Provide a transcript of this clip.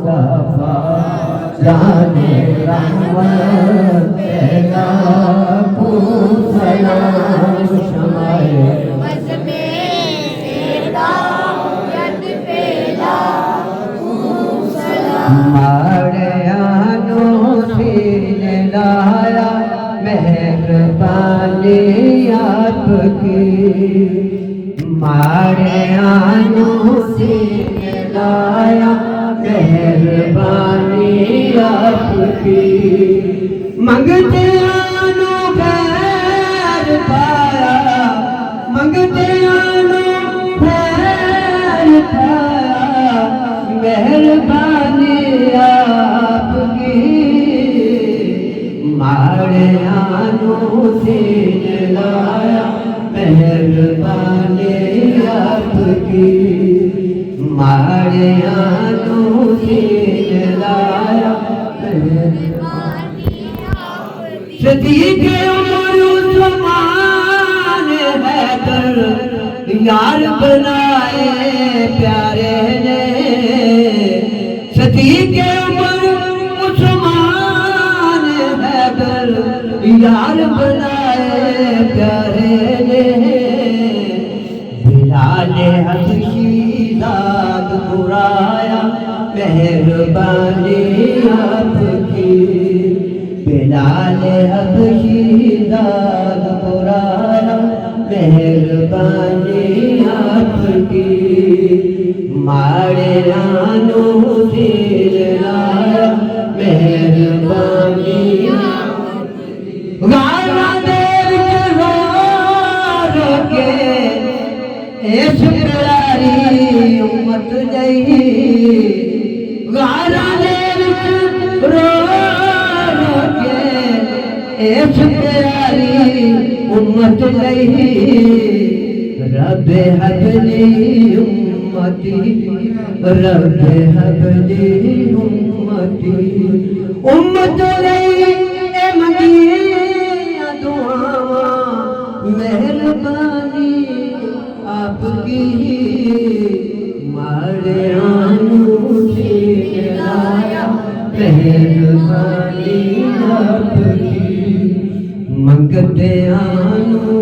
مصطفیٰ جانے رحمت لاکھوں سلام شمائے ہمارے آنوں سے لایا مہربانی آپ کی ہمارے آنوں سے لایا مہربانی آپ کی منگتے آنوں خیر پایا منگتے آنوں خیر پایا مہربانی آپ کی ہمارے آنوں سے لایا مہربانی آپ کی ہمارے آنوں سے لایا مہربانی آپ کی صدیق عمر عثمان حیدر یار بنائے پیارے نے صدیق عمر عثمان حیدر یار بنائے پیارے نے بلال حبشی داد برایا مہربانی آپ کی بلال حبشی داد برایا مہربانی آپ کی ہمارے آنوں سے لایا مہربانی غارہ دیر کے رو رو کے اس پیاری امت جئی غارہ دیر کے رو رو کے اس پیاری امت جئی رب حبلی امتی رب حبلی امتی امت لئی اے مدینہ دعاواں مہربانی آپ کی ہمارے آنوں سے لایا مہربانی آپ کی منگتے آنوں